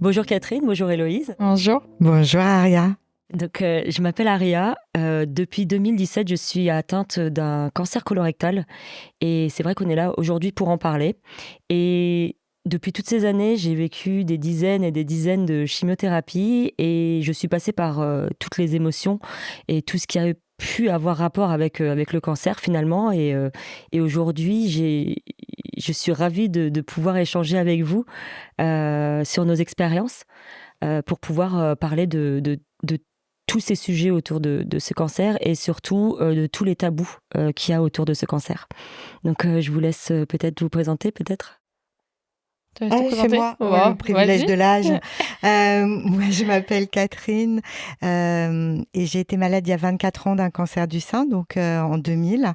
Bonjour Catherine, bonjour Héloïse. Bonjour. Bonjour Aria. Donc, je m'appelle Aria. Depuis 2017, je suis atteinte d'un cancer colorectal. Et c'est vrai qu'on est là aujourd'hui pour en parler. Et depuis toutes ces années, j'ai vécu des dizaines et des dizaines de chimiothérapies. Et je suis passée par toutes les émotions et tout ce qui a pu avoir rapport avec le cancer finalement. Et aujourd'hui, je suis ravie de pouvoir échanger avec vous sur nos expériences pour pouvoir parler de tous ces sujets autour de ce cancer et surtout de tous les tabous qu'il y a autour de ce cancer. Donc je vous laisse peut-être vous présenter, peut-être. Tu veux te C'est présenter? moi, Wow, le privilège vas-y. de l'âge. Moi, je m'appelle Catherine et j'ai été malade il y a 24 ans d'un cancer du sein, donc en 2000.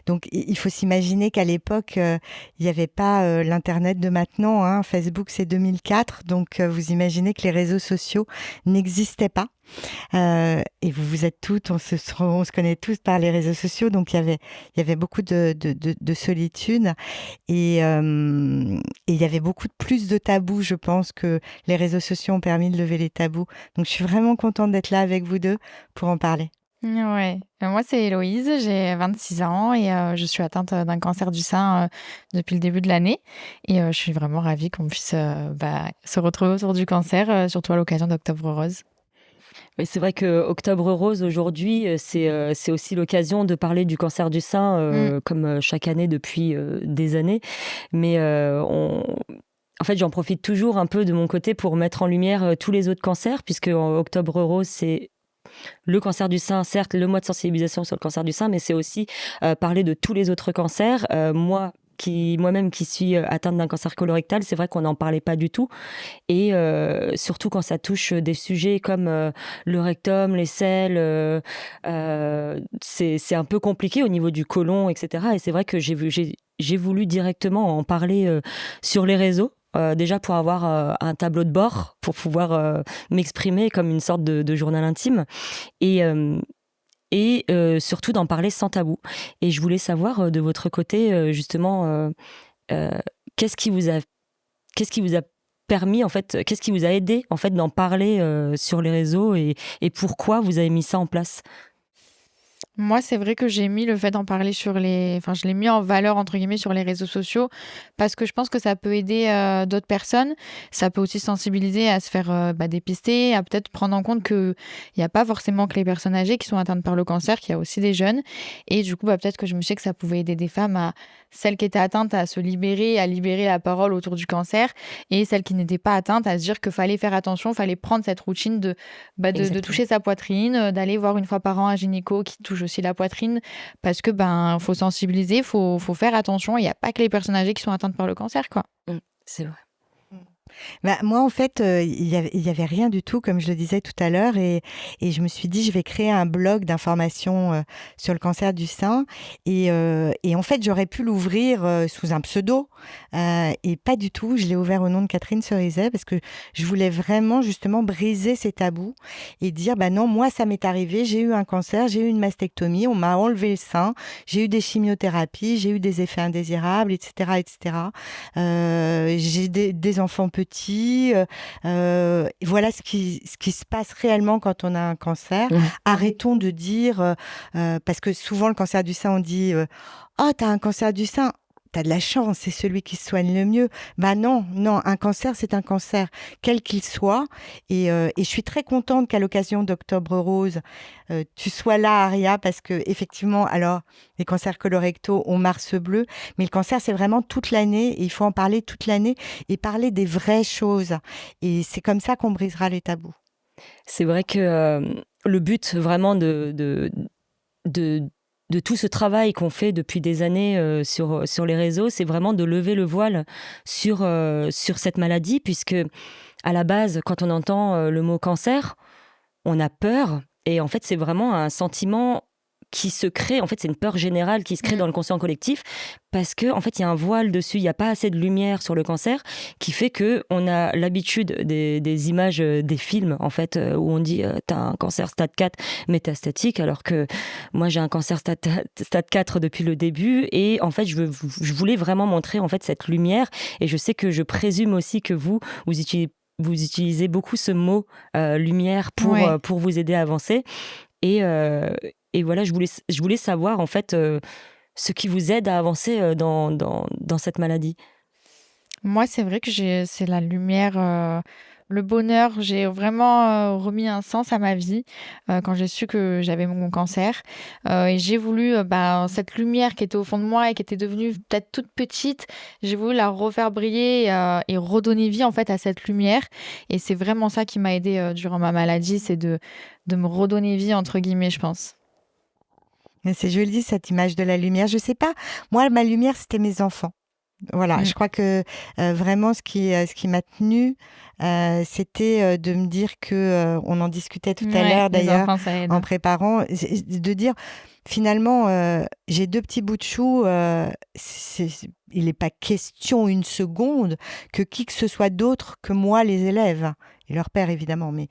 Donc, il faut s'imaginer qu'à l'époque, il n'y avait pas l'Internet de maintenant. Hein. Facebook, c'est 2004, donc vous imaginez que les réseaux sociaux n'existaient pas. Et vous êtes toutes, on se connaît tous par les réseaux sociaux, donc il y avait beaucoup de solitude et il y avait beaucoup plus de tabous, je pense, que les réseaux sociaux ont permis de lever les tabous. Donc je suis vraiment contente d'être là avec vous deux pour en parler. Ouais. Moi, c'est Héloïse, j'ai 26 ans et je suis atteinte d'un cancer du sein depuis le début de l'année. Et je suis vraiment ravie qu'on puisse se retrouver autour du cancer, surtout à l'occasion d'Octobre Rose. Oui, c'est vrai que Octobre Rose aujourd'hui, c'est aussi l'occasion de parler du cancer du sein, comme chaque année depuis des années. Mais en fait, j'en profite toujours un peu de mon côté pour mettre en lumière tous les autres cancers, puisque en Octobre Rose, c'est le cancer du sein, certes, le mois de sensibilisation sur le cancer du sein, mais c'est aussi parler de tous les autres cancers. Moi-même qui suis atteinte d'un cancer colorectal, c'est vrai qu'on n'en parlait pas du tout. Et surtout quand ça touche des sujets comme le rectum, les selles, c'est un peu compliqué au niveau du côlon, etc. Et c'est vrai que j'ai voulu directement en parler sur les réseaux. Déjà pour avoir un tableau de bord, pour pouvoir m'exprimer comme une sorte de journal intime. Et, surtout d'en parler sans tabou. Et je voulais savoir de votre côté, justement, euh, qu'est-ce qui vous a permis, en fait, qu'est-ce qui vous a aidé en fait d'en parler sur les réseaux et pourquoi vous avez mis ça en place? Moi, c'est vrai que j'ai mis le fait d'en parler enfin, je l'ai mis en valeur, entre guillemets, sur les réseaux sociaux parce que je pense que ça peut aider d'autres personnes. Ça peut aussi sensibiliser à se faire dépister, à peut-être prendre en compte qu'il n'y a pas forcément que les personnes âgées qui sont atteintes par le cancer, qu'il y a aussi des jeunes. Et du coup, peut-être que je me suis dit que ça pouvait aider des femmes celles qui étaient atteintes à se libérer, à libérer la parole autour du cancer et celles qui n'étaient pas atteintes à se dire qu'il fallait faire attention, il fallait prendre cette routine de Exactement. toucher sa poitrine, d'aller voir une fois par an un gynéco qui touche aussi la poitrine parce que faut sensibiliser, faut faire attention. Il n'y a pas que les personnes âgées qui sont atteintes par le cancer, quoi. C'est vrai. Bah, moi, en fait, il y avait rien du tout, comme je le disais tout à l'heure, et je me suis dit, je vais créer un blog d'informations sur le cancer du sein, et en fait, j'aurais pu l'ouvrir sous un pseudo, et pas du tout. Je l'ai ouvert au nom de Catherine Cerizet parce que je voulais vraiment justement briser ces tabous et dire, bah non, moi, ça m'est arrivé, j'ai eu un cancer, j'ai eu une mastectomie, on m'a enlevé le sein, j'ai eu des chimiothérapies, j'ai eu des effets indésirables, etc., etc. J'ai des enfants petits. Voilà ce qui se passe réellement quand on a un cancer. Ouais. Arrêtons de dire, parce que souvent le cancer du sein, on dit oh, t'as un cancer du sein. T'as de la chance, c'est celui qui se soigne le mieux. Bah non, non, un cancer, c'est un cancer, quel qu'il soit. Et je suis très contente qu'à l'occasion d'Octobre Rose, tu sois là, Aria, parce que effectivement, alors, les cancers colorectaux ont Mars bleu, mais le cancer, c'est vraiment toute l'année, et il faut en parler toute l'année et parler des vraies choses. Et c'est comme ça qu'on brisera les tabous. C'est vrai que le but vraiment de, de tout ce travail qu'on fait depuis des années sur les réseaux, c'est vraiment de lever le voile sur cette maladie, puisque à la base, quand on entend le mot cancer, on a peur. Et en fait, c'est vraiment un sentiment qui se crée, en fait c'est une peur générale qui se crée dans le conscient collectif parce que en fait il y a un voile dessus, il n'y a pas assez de lumière sur le cancer qui fait que on a l'habitude des images des films en fait où on dit t'as un cancer stade 4 métastatique, alors que moi j'ai un cancer stade 4 depuis le début, et en fait je voulais vraiment montrer en fait cette lumière, et je sais que je présume aussi que vous utilisez beaucoup ce mot lumière pour vous aider à avancer. Et voilà, je voulais savoir en fait ce qui vous aide à avancer dans cette maladie. Moi, c'est vrai que c'est la lumière, le bonheur. J'ai vraiment remis un sens à ma vie quand j'ai su que j'avais mon cancer. Et j'ai voulu, cette lumière qui était au fond de moi et qui était devenue peut-être toute petite, j'ai voulu la refaire briller et redonner vie en fait à cette lumière. Et c'est vraiment ça qui m'a aidée durant ma maladie, c'est de me redonner vie, entre guillemets, je pense. C'est joli cette image de la lumière. Je sais pas, moi ma lumière c'était mes enfants. Voilà, je crois que vraiment ce qui m'a tenue, c'était de me dire que on en discutait tout à l'heure d'ailleurs en préparant, de dire finalement j'ai 2 petits bouts de chou, il n'est pas question une seconde que qui que ce soit d'autre que moi les élèves. Et leur père évidemment, mais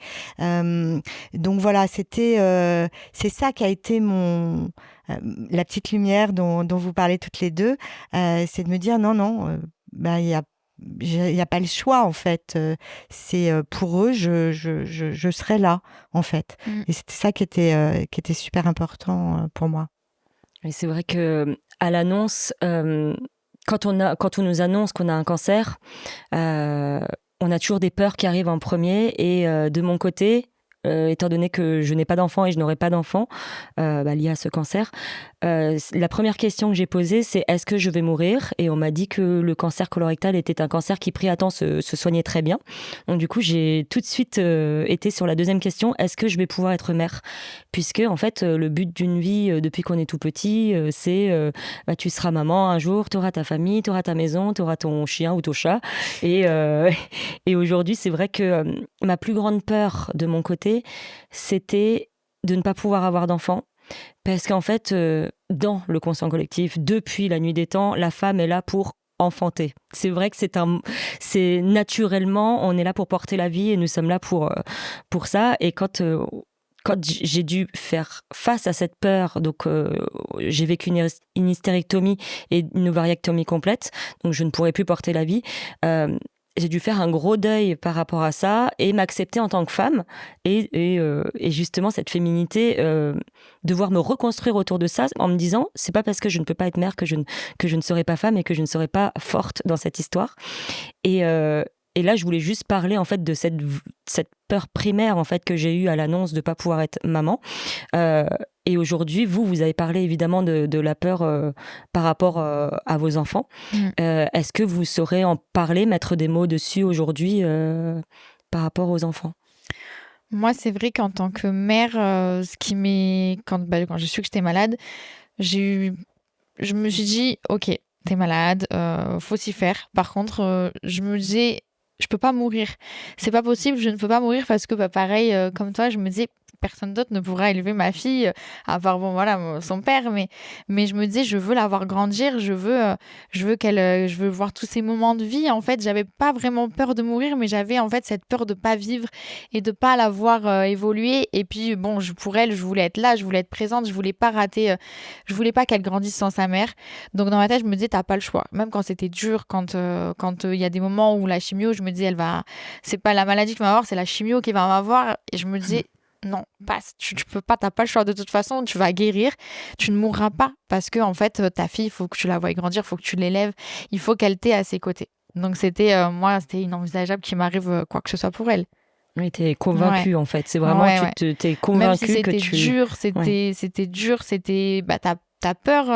donc voilà, c'est ça qui a été la petite lumière dont vous parlez toutes les deux, c'est de me dire non, il y a pas le choix en fait, c'est pour eux je serai là en fait, et c'était ça qui était super important pour moi. Et c'est vrai que à l'annonce, quand on nous annonce qu'on a un cancer, on a toujours des peurs qui arrivent en premier, et de mon côté, étant donné que je n'ai pas d'enfant et je n'aurai pas d'enfant lié à ce cancer, la première question que j'ai posée, c'est est-ce que je vais mourir ? Et on m'a dit que le cancer colorectal était un cancer qui, pris à temps, se soignait très bien. Donc du coup, j'ai tout de suite été sur la deuxième question, est-ce que je vais pouvoir être mère ? Puisque en fait, le but d'une vie depuis qu'on est tout petit, c'est tu seras maman un jour, tu auras ta famille, tu auras ta maison, tu auras ton chien ou ton chat. Et aujourd'hui, c'est vrai que ma plus grande peur de mon côté, c'était de ne pas pouvoir avoir d'enfant. Parce qu'en fait, dans le conscient collectif, depuis la nuit des temps, la femme est là pour enfanter. C'est vrai que c'est naturellement, on est là pour porter la vie et nous sommes là pour ça. Et quand j'ai dû faire face à cette peur, donc j'ai vécu une hystérectomie et une ovariectomie complète, donc je ne pourrais plus porter la vie. J'ai dû faire un gros deuil par rapport à ça et m'accepter en tant que femme et justement cette féminité, devoir me reconstruire autour de ça en me disant c'est pas parce que je ne peux pas être mère que je ne serai pas femme et que je ne serai pas forte dans cette histoire. Et là, je voulais juste parler en fait de cette peur primaire en fait que j'ai eue à l'annonce de pas pouvoir être maman. Et aujourd'hui, vous avez parlé évidemment de la peur par rapport à vos enfants. Est-ce que vous saurez en parler, mettre des mots dessus aujourd'hui par rapport aux enfants ? Moi, c'est vrai qu'en tant que mère, quand j'ai su que j'étais malade, je me suis dit, ok, t'es malade, faut s'y faire. Par contre, je me disais, je peux pas mourir. C'est pas possible, je ne peux pas mourir parce que, pareil, comme toi, je me disais, personne d'autre ne pourra élever ma fille, à part, son père. Mais je me disais, je veux la voir grandir, je veux voir tous ces moments de vie. En fait, j'avais pas vraiment peur de mourir, mais j'avais en fait cette peur de pas vivre et de pas la voir évoluer. Et puis, pour elle, je voulais être là, je voulais être présente, je voulais pas rater, je voulais pas qu'elle grandisse sans sa mère. Donc, dans ma tête, je me disais, t'as pas le choix. Même quand c'était dur, quand il y a des moments où la chimio, je me disais, c'est pas la maladie qui va m'avoir, c'est la chimio qui va m'avoir. Et je me disais, non, passe, tu peux pas, t'as pas le choix de toute façon, tu vas guérir, tu ne mourras pas parce que en fait ta fille, il faut que tu la voies grandir, il faut que tu l'élèves, il faut qu'elle t'ait à ses côtés. Donc c'était inenvisageable qu'il m'arrive quoi que ce soit pour elle. Oui, t'es convaincue en fait, c'est vraiment t'es convaincue. Même si que c'était dur, t'as peur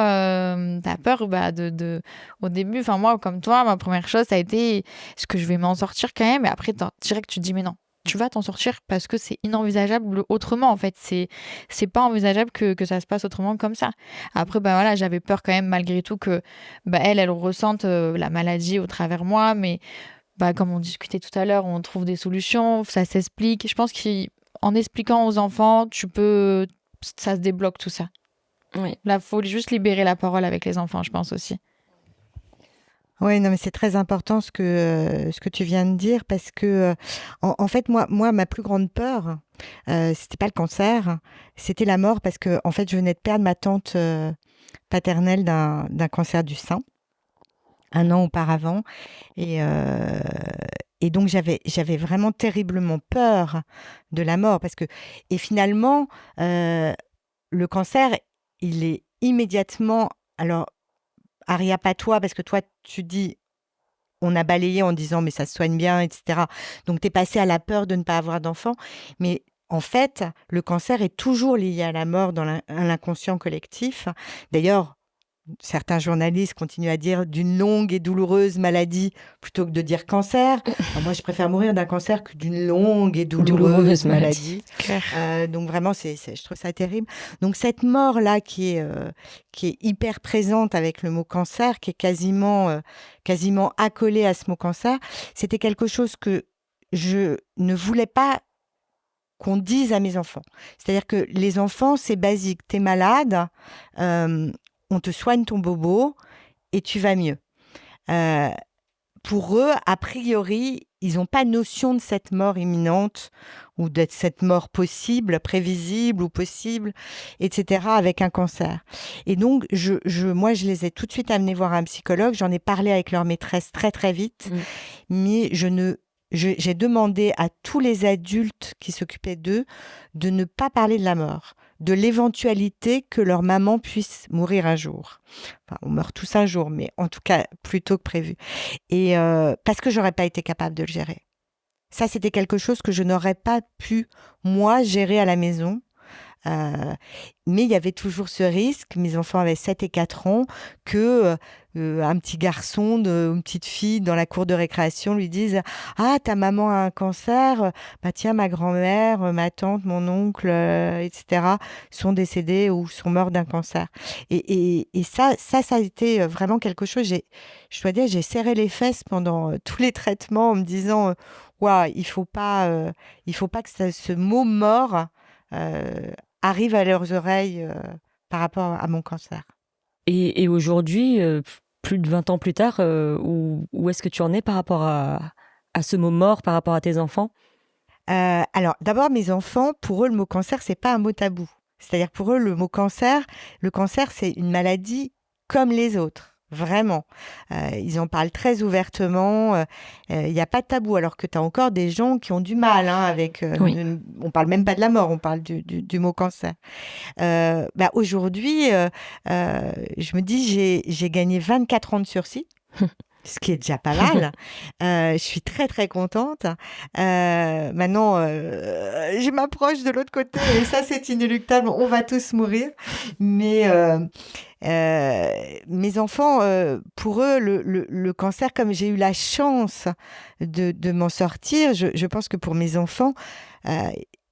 au début. Enfin moi, comme toi, ma première chose ça a été est-ce que je vais m'en sortir quand même, et après direct tu te dis mais non, tu vas t'en sortir parce que c'est inenvisageable autrement en fait, c'est pas envisageable que ça se passe autrement comme ça. Après j'avais peur quand même malgré tout que elle ressente la maladie au travers moi, mais comme on discutait tout à l'heure, on trouve des solutions, ça s'explique. Je pense qu'en expliquant aux enfants, ça se débloque tout ça. Oui. Là, faut juste libérer la parole avec les enfants, je pense aussi. Oui, non, mais c'est très important ce que tu viens de dire parce que, en fait, moi, ma plus grande peur, c'était pas le cancer, c'était la mort parce que, en fait, je venais de perdre ma tante paternelle d'un cancer du sein 1 an auparavant. Et, euh, et donc, j'avais vraiment terriblement peur de la mort parce que, et finalement, le cancer, il est immédiatement, alors, Aria, pas toi, parce que toi, tu dis, on a balayé en disant, mais ça se soigne bien, etc. Donc, tu es passé à la peur de ne pas avoir d'enfant. Mais en fait, le cancer est toujours lié à la mort dans l'inconscient collectif. D'ailleurs, certains journalistes continuent à dire d'une longue et douloureuse maladie plutôt que de dire cancer. Alors moi, je préfère mourir d'un cancer que d'une longue et douloureuse maladie. Donc vraiment, je trouve ça terrible. Donc cette mort-là qui est hyper présente avec le mot cancer, qui est quasiment accolée à ce mot cancer, c'était quelque chose que je ne voulais pas qu'on dise à mes enfants. C'est-à-dire que les enfants, c'est basique. T'es malade, on te soigne ton bobo et tu vas mieux. Pour eux, a priori, ils n'ont pas notion de cette mort imminente ou de cette mort possible, prévisible ou possible, etc., avec un cancer. Et donc, moi, je les ai tout de suite amenés voir un psychologue. J'en ai parlé avec leur maîtresse très, très vite. Mais j'ai demandé à tous les adultes qui s'occupaient d'eux de ne pas parler de la mort, de l'éventualité que leur maman puisse mourir un jour. Enfin, on meurt tous un jour, mais en tout cas plus tôt que prévu. Et parce que j'aurais pas été capable de le gérer. Ça, c'était quelque chose que je n'aurais pas pu, moi, gérer à la maison. Mais il y avait toujours ce risque, mes enfants avaient 7 et 4 ans, que un petit garçon, une petite fille dans la cour de récréation lui dise « Ah, ta maman a un cancer, bah tiens, ma grand-mère, ma tante, mon oncle, etc. sont décédés ou sont morts d'un cancer. » Et ça a été vraiment quelque chose, je dois dire, j'ai serré les fesses pendant tous les traitements en me disant « Waouh, il faut pas que ce mot mort arrive à leurs oreilles par rapport à mon cancer. » Et aujourd'hui, plus de 20 ans plus tard, où est-ce que tu en es par rapport à ce mot mort, par rapport à tes enfants ? Alors, d'abord, mes enfants, pour eux, le mot cancer, c'est pas un mot tabou. C'est-à-dire, pour eux, le cancer, c'est une maladie comme les autres. Vraiment. Ils en parlent très ouvertement. Il n'y a pas de tabou, alors que tu as encore des gens qui ont du mal avec... on parle même pas de la mort, on parle du mot cancer. Aujourd'hui, je me dis, j'ai gagné 24 ans de sursis. Ce qui est déjà pas mal. Je suis très, très contente. Maintenant, je m'approche de l'autre côté et ça, c'est inéluctable. On va tous mourir. Mais mes enfants, pour eux, le cancer, comme j'ai eu la chance de m'en sortir, je pense que pour mes enfants,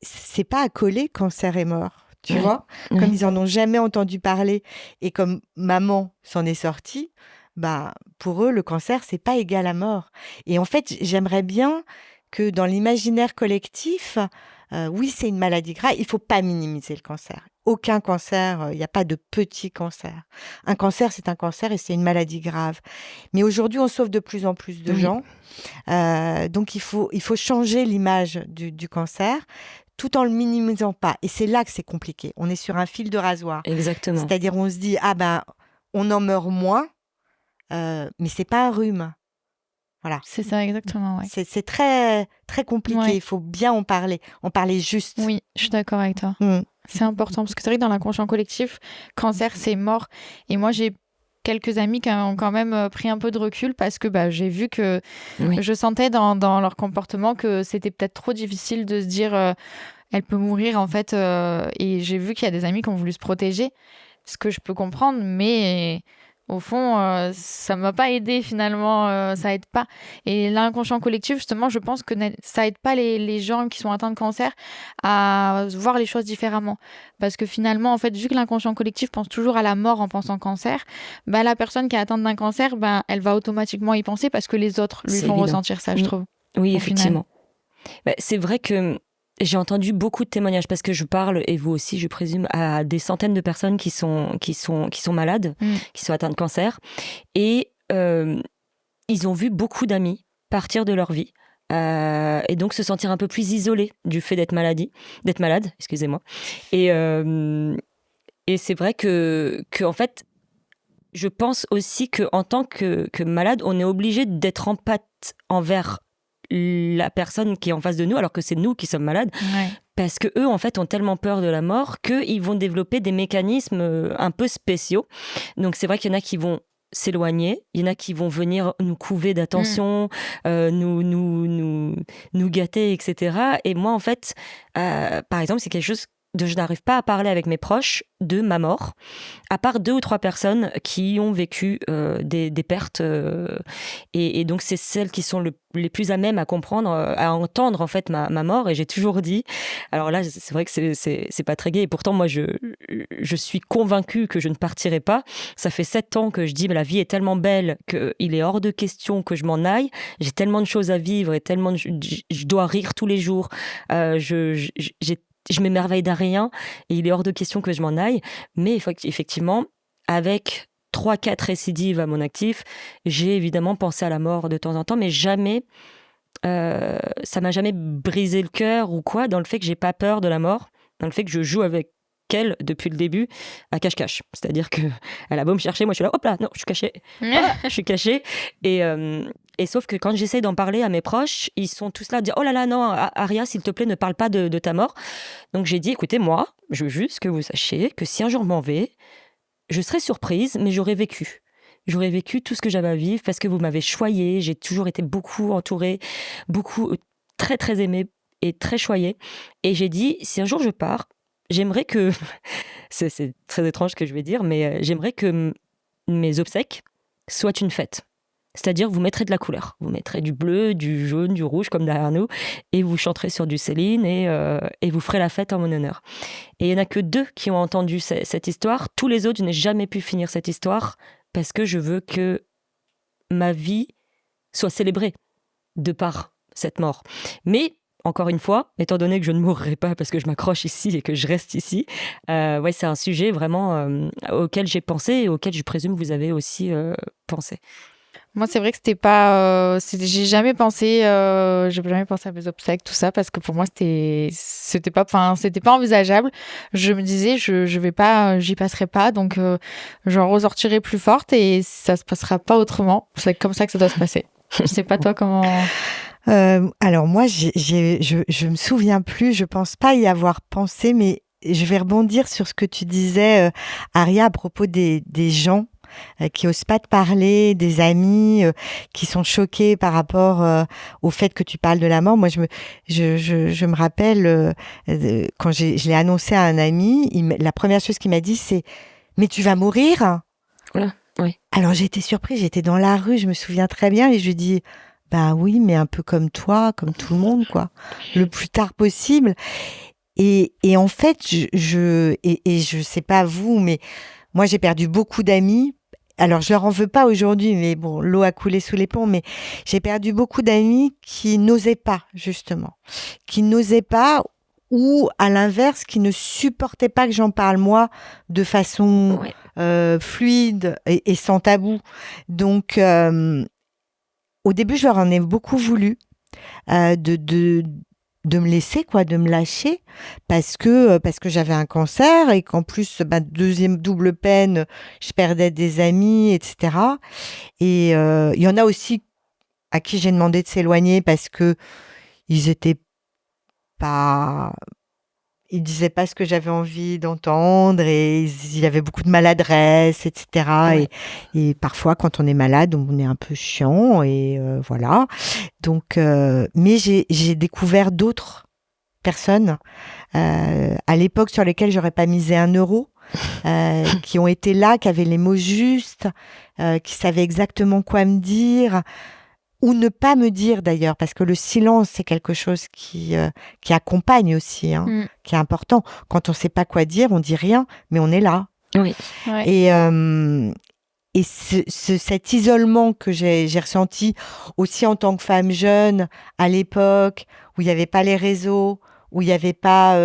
c'est pas accolé cancer et mort. Tu vois, comme ils en ont jamais entendu parler et comme maman s'en est sortie, pour eux, le cancer, c'est pas égal à mort. Et en fait, j'aimerais bien que dans l'imaginaire collectif, oui, c'est une maladie grave, il faut pas minimiser le cancer. Aucun cancer, il n'y a pas de petit cancer. Un cancer, c'est un cancer et c'est une maladie grave. Mais aujourd'hui, on sauve de plus en plus de gens. Donc, il faut changer l'image du cancer tout en le minimisant pas. Et c'est là que c'est compliqué. On est sur un fil de rasoir. Exactement. C'est-à-dire, on se dit, on en meurt moins, mais c'est pas un rhume. Voilà. C'est ça, exactement. Ouais. C'est très, très compliqué. Il faut bien en parler juste. Oui, je suis d'accord avec toi. C'est important parce que c'est vrai que dans l'inconscient collectif, cancer, c'est mort. Et moi, j'ai quelques amis qui ont quand même pris un peu de recul parce que j'ai vu que je sentais dans leur comportement que c'était peut-être trop difficile de se dire elle peut mourir en fait. Et j'ai vu qu'il y a des amis qui ont voulu se protéger, ce que je peux comprendre, mais au fond, ça m'a pas aidé finalement, ça aide pas. Et l'inconscient collectif, justement, je pense que ça aide pas les gens qui sont atteints de cancer à voir les choses différemment. Parce que finalement, en fait, vu que l'inconscient collectif pense toujours à la mort en pensant cancer, la personne qui est atteinte d'un cancer, elle va automatiquement y penser parce que les autres lui font ressentir ça, je trouve. Oui, effectivement. C'est vrai que j'ai entendu beaucoup de témoignages parce que je parle, et vous aussi, je présume, à des centaines de personnes qui sont malades, qui sont atteintes de cancer. Et ils ont vu beaucoup d'amis partir de leur vie. Et donc se sentir un peu plus isolés du fait d'être malade, excusez-moi. Et c'est vrai que en fait, je pense aussi qu'en tant que malade, on est obligé d'être empathique envers la personne qui est en face de nous, alors que c'est nous qui sommes malades, parce que eux en fait ont tellement peur de la mort qu'ils vont développer des mécanismes un peu spéciaux. Donc c'est vrai qu'il y en a qui vont s'éloigner, il y en a qui vont venir nous couver d'attention, nous gâter, etc. Et moi en fait, par exemple, c'est quelque chose dont je n'arrive pas à parler avec mes proches de ma mort, à part 2 ou 3 personnes qui ont vécu des pertes. Et donc, c'est celles qui sont les plus à même à comprendre, à entendre en fait ma mort. Et j'ai toujours dit, alors là, c'est vrai que c'est pas très gai. Et pourtant, moi, je suis convaincue que je ne partirai pas. Ça fait 7 ans que je dis, mais la vie est tellement belle qu'il est hors de question que je m'en aille. J'ai tellement de choses à vivre et tellement je dois rire tous les jours. Je m'émerveille d'un rien et il est hors de question que je m'en aille. Mais effectivement, avec 3-4 récidives à mon actif, j'ai évidemment pensé à la mort de temps en temps, mais jamais, ça m'a jamais brisé le cœur ou quoi, dans le fait que j'ai pas peur de la mort, dans le fait que je joue avec elle depuis le début à cache-cache. C'est-à-dire qu'elle a beau me chercher, moi je suis là, hop là, non, je suis cachée. Je suis cachée. Et sauf que quand j'essaie d'en parler à mes proches, ils sont tous là à dire « Oh là là, non, Aria, s'il te plaît, ne parle pas de ta mort. » Donc j'ai dit « Écoutez, moi, je veux juste que vous sachiez que si un jour je m'en vais, je serai surprise, mais j'aurai vécu. J'aurais vécu tout ce que j'avais à vivre parce que vous m'avez choyée. J'ai toujours été beaucoup entourée, beaucoup, très très aimée et très choyée. Et j'ai dit, si un jour je pars, j'aimerais que, c'est très étrange ce que je vais dire, mais j'aimerais que mes obsèques soient une fête. C'est-à-dire, vous mettrez de la couleur. Vous mettrez du bleu, du jaune, du rouge, comme derrière nous, et vous chanterez sur du Céline, et vous ferez la fête en mon honneur. Et il n'y en a que 2 qui ont entendu cette histoire. Tous les autres, je n'ai jamais pu finir cette histoire, parce que je veux que ma vie soit célébrée de par cette mort. Mais, encore une fois, étant donné que je ne mourrai pas parce que je m'accroche ici et que je reste ici, ouais, c'est un sujet vraiment auquel j'ai pensé et auquel je présume vous avez aussi pensé. Moi, c'est vrai que c'était pas. J'ai jamais pensé à mes obsèques, tout ça, parce que pour moi, c'était pas envisageable. Je me disais, je vais pas, j'y passerai pas, donc j'en ressortirai plus forte et ça se passera pas autrement. C'est comme ça que ça doit se passer. Je sais pas toi comment. Alors moi, je me souviens plus. Je pense pas y avoir pensé, mais je vais rebondir sur ce que tu disais, Aria, à propos des gens qui osent pas te parler, des amis qui sont choqués par rapport au fait que tu parles de la mort. Moi, je me rappelle quand je l'ai annoncé à un ami, la première chose qu'il m'a dit, c'est « Mais tu vas mourir ?» Voilà, oui. Alors j'ai été surprise, j'étais dans la rue, je me souviens très bien, et je lui dis « Bah oui, mais un peu comme toi, comme tout le monde, quoi, le plus tard possible. » Et en fait, je sais pas vous, mais moi j'ai perdu beaucoup d'amis. Alors, je leur en veux pas aujourd'hui, mais bon, l'eau a coulé sous les ponts, mais j'ai perdu beaucoup d'amis qui n'osaient pas, justement. Qui n'osaient pas, ou à l'inverse, qui ne supportaient pas que j'en parle, moi, de façon fluide et sans tabou. Donc, au début, je leur en ai beaucoup voulu de me laisser, quoi, de me lâcher, parce que j'avais un cancer et qu'en plus, deuxième double peine, je perdais des amis, etc. Et il y en a aussi à qui j'ai demandé de s'éloigner parce que ils disaient pas ce que j'avais envie d'entendre et il y avait beaucoup de maladresse, etc. Ouais. Et parfois, quand on est malade, on est un peu chiant et voilà. Donc, mais j'ai découvert d'autres personnes à l'époque sur lesquelles j'aurais pas misé 1 euro, qui ont été là, qui avaient les mots justes, qui savaient exactement quoi me dire. Ou ne pas me dire d'ailleurs, parce que le silence, c'est quelque chose qui accompagne aussi, qui est important. Quand on ne sait pas quoi dire, on dit rien, mais on est là. Oui. Ouais. Et cet isolement que j'ai ressenti aussi en tant que femme jeune, à l'époque, où il n'y avait pas les réseaux, où il y avait pas,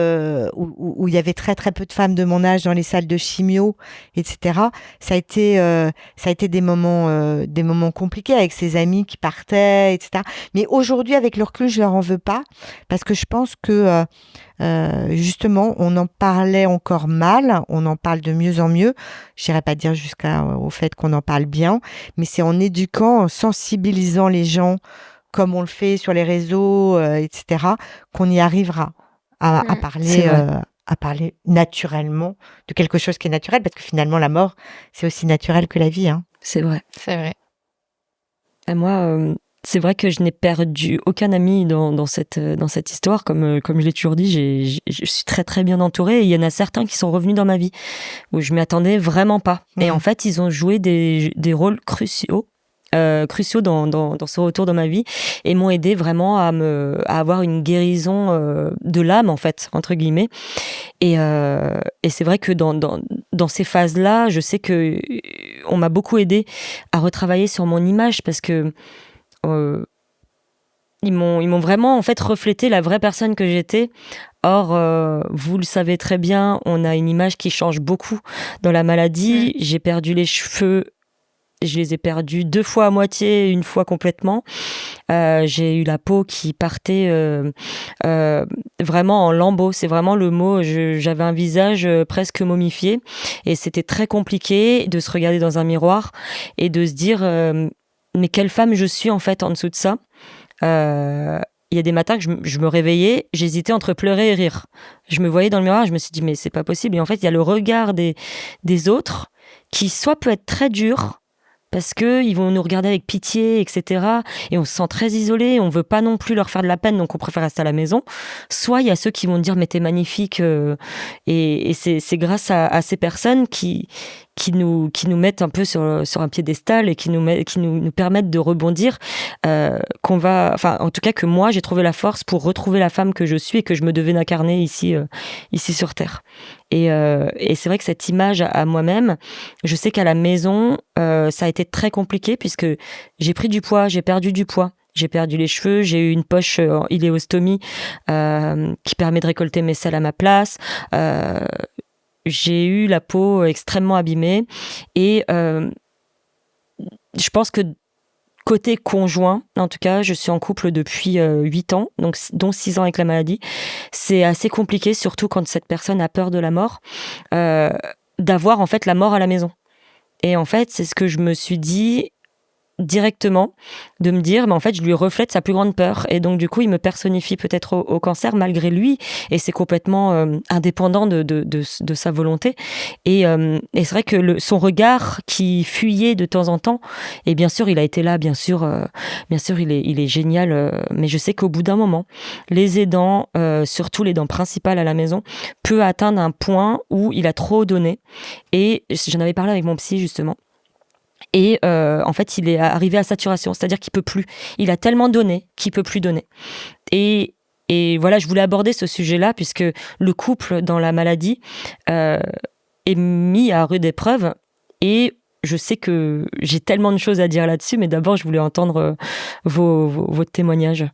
où il y avait très très peu de femmes de mon âge dans les salles de chimio, etc. Ça a été des moments compliqués avec ses amis qui partaient, etc. Mais aujourd'hui, avec le recul, je leur en veux pas parce que je pense que justement, on en parlait encore mal, on en parle de mieux en mieux. Je n'irais pas dire jusqu'au fait qu'on en parle bien, mais c'est en éduquant, en sensibilisant les gens comme on le fait sur les réseaux, etc., qu'on y arrivera à Mm. C'est vrai, parler naturellement de quelque chose qui est naturel, parce que finalement, la mort, c'est aussi naturel que la vie. Hein. c'est vrai. C'est vrai. Et moi, c'est vrai que je n'ai perdu aucun ami dans cette histoire. Comme je l'ai toujours dit, je suis très très bien entourée. Et il y en a certains qui sont revenus dans ma vie où je m'y attendais vraiment pas. Et en fait, ils ont joué des rôles cruciaux. Cruciaux dans ce retour dans ma vie et m'ont aidé vraiment à avoir une guérison de l'âme en fait entre guillemets et c'est vrai que dans ces phases-là je sais que on m'a beaucoup aidé à retravailler sur mon image parce que ils m'ont vraiment en fait reflété la vraie personne que j'étais. Or, vous le savez très bien, on a une image qui change beaucoup dans la maladie. J'ai perdu les cheveux. Je les ai perdus 2 fois à moitié, 1 fois complètement. J'ai eu la peau qui partait vraiment en lambeaux. C'est vraiment le mot. J'avais un visage presque momifié. Et c'était très compliqué de se regarder dans un miroir et de se dire mais quelle femme je suis en fait en dessous de ça. Il y a des matins que je me réveillais, j'hésitais entre pleurer et rire. Je me voyais dans le miroir, je me suis dit mais c'est pas possible. Et en fait, il y a le regard des autres qui soit peut être très dur, parce qu'ils vont nous regarder avec pitié, etc. Et on se sent très isolé, on veut pas non plus leur faire de la peine, donc on préfère rester à la maison. Soit il y a ceux qui vont dire « mais t'es magnifique ». Et c'est grâce à ces personnes qui nous mettent un peu sur un piédestal et qui nous permettent de rebondir, qu'on va... Enfin, en tout cas que moi, j'ai trouvé la force pour retrouver la femme que je suis et que je me devais d'incarner ici sur Terre. Et c'est vrai que cette image à moi-même, je sais qu'à la maison, ça a été très compliqué puisque j'ai pris du poids, j'ai perdu du poids. J'ai perdu les cheveux, j'ai eu une poche iléostomie qui permet de récolter mes selles à ma place. J'ai eu la peau extrêmement abîmée et je pense que côté conjoint, en tout cas, je suis en couple depuis 8 ans, donc, dont 6 ans avec la maladie. C'est assez compliqué, surtout quand cette personne a peur de la mort, d'avoir en fait la mort à la maison. Et en fait, c'est ce que je me suis dit directement, de me dire mais en fait je lui reflète sa plus grande peur et donc du coup il me personnifie peut-être au cancer malgré lui et c'est complètement indépendant de sa volonté et c'est vrai que son regard qui fuyait de temps en temps et bien sûr il a été là, bien sûr il est génial, mais je sais qu'au bout d'un moment les aidants, surtout les dents principales à la maison, peut atteindre un point où il a trop donné et j'en avais parlé avec mon psy justement. Et en fait, il est arrivé à saturation, c'est-à-dire qu'il peut plus. Il a tellement donné qu'il peut plus donner. Et voilà, je voulais aborder ce sujet-là puisque le couple dans la maladie est mis à rude épreuve. Et je sais que j'ai tellement de choses à dire là-dessus, mais d'abord, je voulais entendre vos témoignages.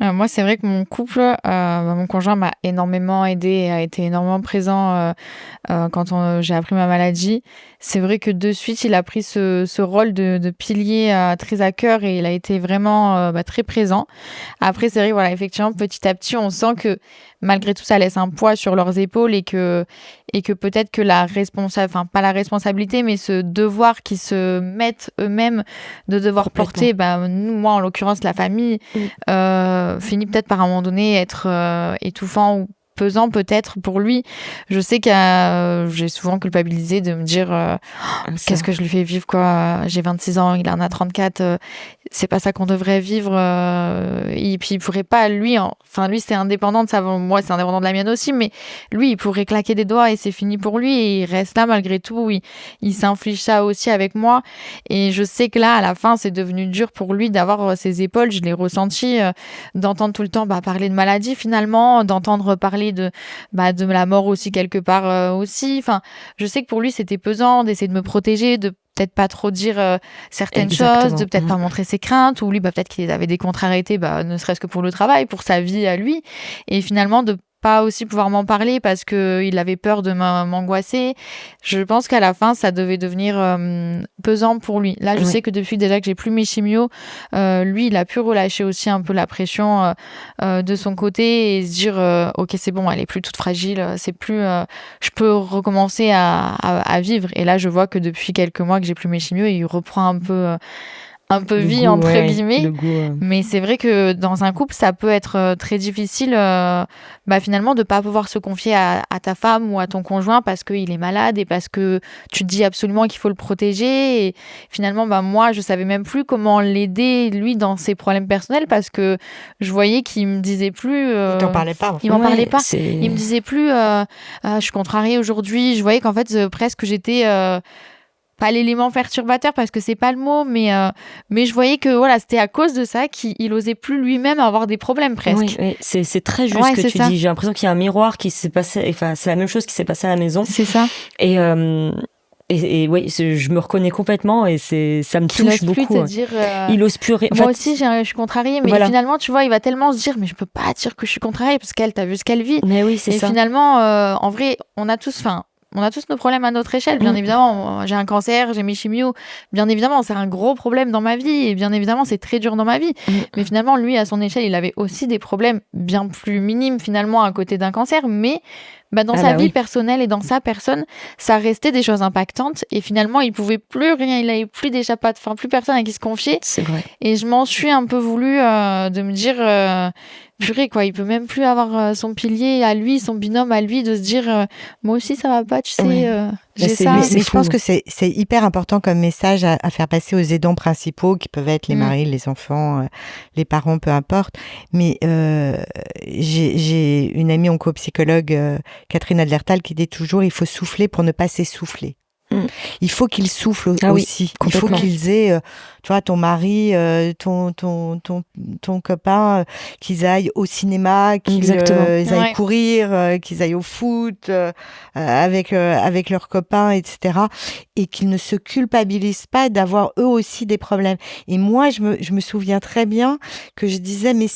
Moi, c'est vrai que mon couple, mon conjoint m'a énormément aidé, a été énormément présent quand j'ai appris ma maladie. C'est vrai que de suite, il a pris ce rôle de pilier très à cœur et il a été vraiment très présent. Après, c'est vrai, voilà, effectivement, petit à petit, on sent que malgré tout, ça laisse un poids sur leurs épaules et que peut-être que pas la responsabilité, mais ce devoir qu'ils se mettent eux-mêmes de devoir porter, moi en l'occurrence la famille, finit peut-être par un moment donné être étouffant ou pesant peut-être pour lui. Je sais que j'ai souvent culpabilisé de me dire qu'est-ce que je lui fais vivre quoi. J'ai 26 ans, il en a 34, c'est pas ça qu'on devrait vivre et puis il pourrait pas lui c'est indépendant de moi c'est indépendant de la mienne aussi, mais lui il pourrait claquer des doigts et c'est fini pour lui et il reste là malgré tout, il s'inflige ça aussi avec moi et je sais que là à la fin c'est devenu dur pour lui d'avoir ses épaules. Je l'ai ressenti d'entendre tout le temps parler de maladie finalement, d'entendre parler de la mort aussi quelque part aussi. Enfin, je sais que pour lui c'était pesant d'essayer de me protéger, de peut-être pas trop dire certaines Exactement. choses, de peut-être pas montrer ses craintes, ou lui, peut-être qu'il avait des contrariétés, ne serait-ce que pour le travail, pour sa vie à lui, et finalement de pas aussi pouvoir m'en parler parce qu'il avait peur de m'angoisser. Je pense qu'à la fin, ça devait devenir pesant pour lui. Là, je sais que depuis déjà que j'ai plus mes chimios, lui, il a pu relâcher aussi un peu la pression de son côté et se dire ok, c'est bon, elle est plus toute fragile, c'est plus je peux recommencer à vivre. Et là, je vois que depuis quelques mois que j'ai plus mes chimios, il reprend un peu vie, goût, entre guillemets. le goût. Mais c'est vrai que dans un couple, ça peut être très difficile finalement de pas pouvoir se confier à ta femme ou à ton conjoint parce qu'il est malade et parce que tu te dis absolument qu'il faut le protéger. Et finalement, moi, je savais même plus comment l'aider, lui, dans ses problèmes personnels parce que je voyais qu'il me disait plus... Il t'en parlait pas. En fait. Il m'en parlait pas. C'est... Il me disait plus je suis contrariée aujourd'hui. Je voyais qu'en fait, presque j'étais... pas l'élément perturbateur parce que c'est pas le mot, mais je voyais que voilà, c'était à cause de ça qu'il osait plus lui-même avoir des problèmes presque. Oui, c'est très juste ce que tu dis. J'ai l'impression qu'il y a un miroir qui s'est passé, enfin c'est la même chose qui s'est passé à la maison. C'est ça. Et oui, je me reconnais complètement et ça me touche beaucoup. Plus te dire, il ose plus rien. Moi aussi, je suis contrariée, mais finalement, tu vois, il va tellement se dire, mais je peux pas dire que je suis contrariée parce qu'elle, t'as vu ce qu'elle vit. Mais oui, c'est ça. Et finalement, en vrai, on a tous nos problèmes à notre échelle, bien évidemment. J'ai un cancer, j'ai mes chimios. Bien évidemment, c'est un gros problème dans ma vie. Et bien évidemment, c'est très dur dans ma vie. Mais finalement, lui, à son échelle, il avait aussi des problèmes bien plus minimes, finalement, à côté d'un cancer. Mais dans sa vie personnelle et dans sa personne, ça restait des choses impactantes. Et finalement, il pouvait plus rien. Il avait plus d'échappatoire, plus personne à qui se confier. C'est vrai. Et je m'en suis un peu voulu de me dire... purée, quoi, il peut même plus avoir son pilier à lui, son binôme à lui, de se dire moi aussi ça va pas, tu sais, j'ai ça. Mais je pense que c'est hyper important comme message à faire passer aux aidants principaux qui peuvent être les maris, les enfants, les parents, peu importe. Mais j'ai une amie oncopsychologue, Catherine Adlertal, qui dit toujours il faut souffler pour ne pas s'essouffler. Il faut qu'ils soufflent aussi. Il faut qu'ils aient, tu vois, ton mari, ton copain, qu'ils aillent au cinéma, qu'ils aillent courir, qu'ils aillent au foot avec leurs copains, etc. Et qu'ils ne se culpabilisent pas d'avoir eux aussi des problèmes. Et moi, je me souviens très bien que je disais, mais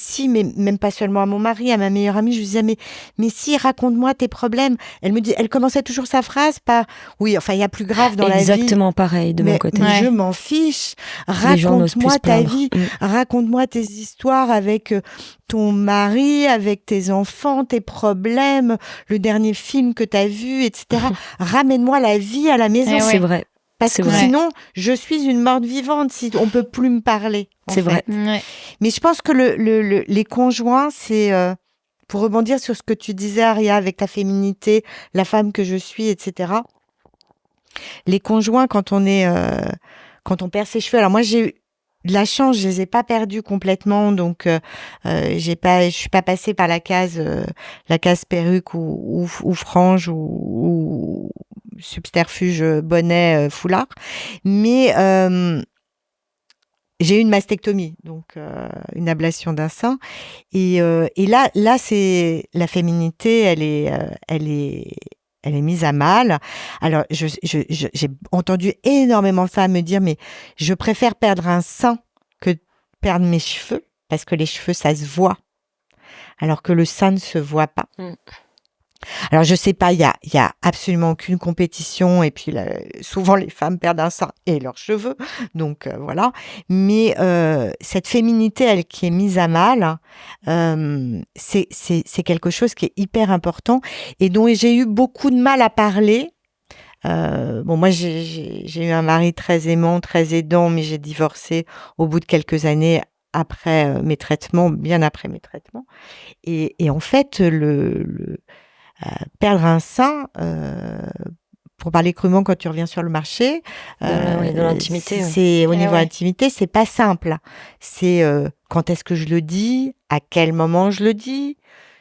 même pas seulement à mon mari, à ma meilleure amie, je disais, mais si, raconte-moi tes problèmes. Elle commençait toujours sa phrase par, oui, enfin, il y a plus grave dans la vie. Exactement pareil de mon côté. Je m'en fiche. Raconte-moi ta vie. Raconte-moi tes histoires avec ton mari, avec tes enfants, tes problèmes, le dernier film que tu as vu, etc. Ramène-moi la vie à la maison. C'est vrai. Parce que sinon, je suis une morte vivante si on peut plus me parler. C'est vrai. Mais je pense que les conjoints, c'est... pour rebondir sur ce que tu disais, Aria, avec ta féminité, la femme que je suis, etc. Les conjoints, quand on perd ses cheveux, alors moi j'ai eu de la chance, je les ai pas perdus complètement, donc je suis pas passée par la case perruque ou frange ou subterfuge bonnet foulard, mais j'ai eu une mastectomie, donc une ablation d'un sein, et là c'est la féminité, elle est mise à mal. Alors, j'ai entendu énormément de femmes me dire, mais je préfère perdre un sein que perdre mes cheveux, parce que les cheveux, ça se voit, alors que le sein ne se voit pas. Alors, je sais pas, il y a absolument aucune compétition, et puis souvent les femmes perdent un sein et leurs cheveux, donc voilà. Mais cette féminité, elle, qui est mise à mal, c'est quelque chose qui est hyper important et dont j'ai eu beaucoup de mal à parler. Moi, j'ai eu un mari très aimant, très aidant, mais j'ai divorcé au bout de quelques années après mes traitements, bien après mes traitements. Et en fait, perdre un sein, pour parler crûment, quand tu reviens sur le marché, dans l'intimité, c'est au niveau intimité, c'est pas simple. C'est quand est-ce que je le dis, à quel moment je le dis.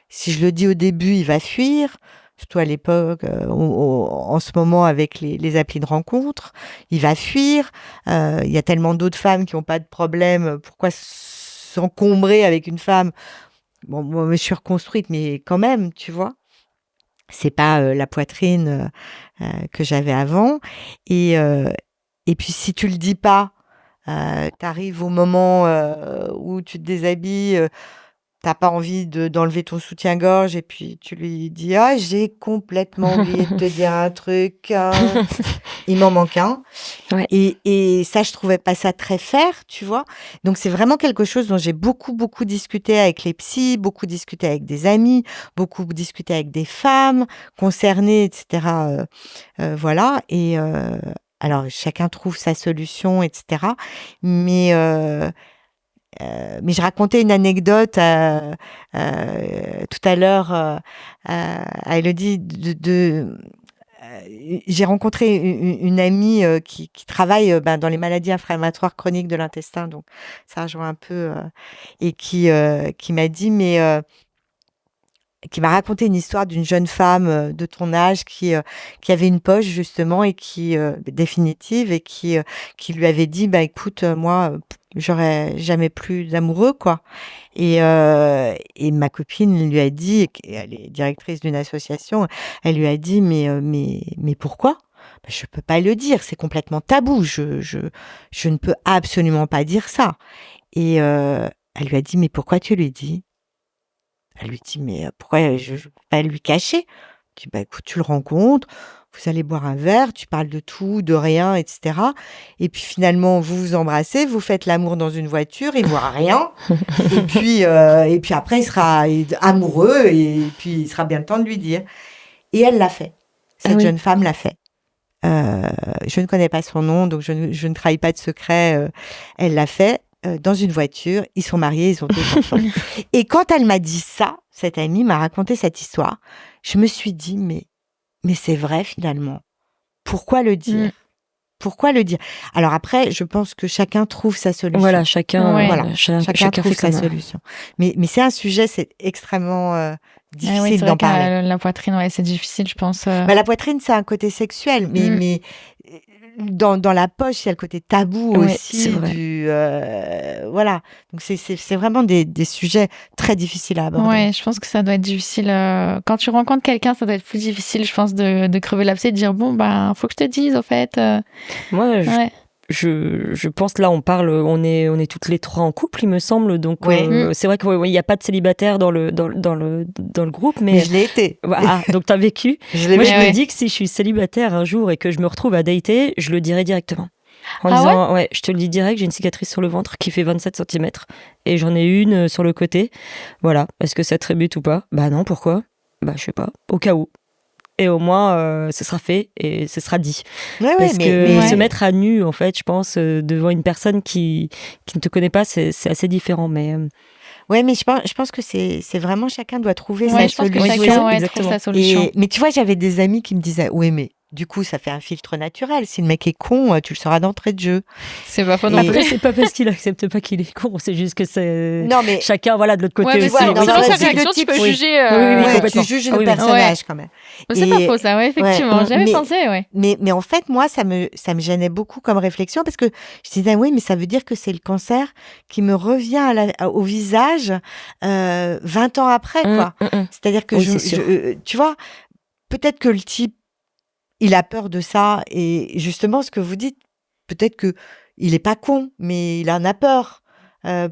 Si je le dis au début, il va fuir. Surtout à l'époque, en ce moment avec les applis de rencontre, il va fuir. Il y a tellement d'autres femmes qui n'ont pas de problème. Pourquoi s'encombrer avec une femme? Bon, moi, je suis reconstruite, mais quand même, tu vois. C'est pas la poitrine que j'avais avant. Et Et puis si tu le dis pas, t'arrives au moment où tu te déshabilles, t'as pas envie d'enlever ton soutien-gorge et puis tu lui dis ah j'ai complètement oublié de te dire un truc, il m'en manque un. Ouais. Et ça je trouvais pas ça très fair, tu vois. Donc c'est vraiment quelque chose dont j'ai beaucoup discuté avec les psys, beaucoup discuté avec des amis, beaucoup discuté avec des femmes concernées, etc. Voilà. Et alors chacun trouve sa solution, etc. Mais je racontais une anecdote tout à l'heure à Élodie j'ai rencontré une amie qui travaille dans les maladies inflammatoires chroniques de l'intestin, donc ça rejoint un peu, et qui m'a dit, qui m'a raconté une histoire d'une jeune femme de ton âge qui avait une poche justement et qui définitive et qui lui avait dit écoute moi j'aurais jamais plus d'amoureux quoi. Et ma copine lui a dit, elle est directrice d'une association, elle lui a dit mais pourquoi? Je peux pas le dire, c'est complètement tabou, je ne peux absolument pas dire ça. Et elle lui a dit mais pourquoi tu lui dis? Elle lui dit mais pourquoi je peux pas lui cacher? Je dis écoute, tu le rencontres, vous allez boire un verre, tu parles de tout, de rien, etc. Et puis finalement vous vous embrassez, vous faites l'amour dans une voiture, il voit rien. et puis après il sera amoureux et puis il sera bien le temps de lui dire. Et elle l'a fait. Cette jeune femme l'a fait. Je ne connais pas son nom, donc je ne trahis pas de secret. Elle l'a fait. Dans une voiture, ils sont mariés, ils ont 2 enfants. Et quand elle m'a dit ça, cette amie m'a raconté cette histoire, je me suis dit, mais c'est vrai finalement. Pourquoi le dire? Pourquoi le dire? Alors après, je pense que chacun trouve sa solution. Voilà, chacun trouve sa solution. Mais c'est un sujet, c'est extrêmement difficile d'en parler. La poitrine, c'est difficile, je pense. La poitrine, c'est un côté sexuel, mais dans la poche, il y a le côté tabou aussi. Voilà. Donc, c'est vraiment des sujets très difficiles à aborder. Ouais, je pense que ça doit être difficile. Quand tu rencontres quelqu'un, ça doit être plus difficile, je pense, de crever l'abcès et de dire bon, faut que je te dise, au fait. Moi, je pense là, on est toutes les 3 en couple, il me semble. Donc, c'est vrai qu'il n'y a pas de célibataire dans le groupe. Mais je l'ai été. Donc, tu as vécu. Je me dis que si je suis célibataire un jour et que je me retrouve à dater, je le dirai directement. En disant, je te le dis direct, j'ai une cicatrice sur le ventre qui fait 27 cm et j'en ai une sur le côté. Voilà. Est-ce que ça te rébute ou pas? Non, pourquoi? Je sais pas. Au cas où. Et au moins, ce sera fait et ce sera dit. Parce que se mettre à nu, en fait, je pense, devant une personne qui ne te connaît pas, c'est assez différent. Mais mais je pense que c'est vraiment chacun doit trouver sa solution. Trouve sa solution. Mais tu vois, j'avais des amis qui me disaient mais du coup, ça fait un filtre naturel. Si le mec est con, tu le sauras d'entrée de jeu. C'est pas faux. Après, c'est pas parce qu'il accepte pas qu'il est con, c'est juste que c'est chacun, de l'autre côté aussi. Selon sa réaction, tu peux juger. Tu juges le personnage quand même. C'est pas faux ça, effectivement. J'avais pensé, Mais en fait, moi, ça me gênait beaucoup comme réflexion parce que je disais mais ça veut dire que c'est le cancer qui me revient au visage 20 ans après, quoi. C'est-à-dire que tu vois, peut-être que le type il a peur de ça et justement ce que vous dites, peut-être que il est pas con, mais il en a peur.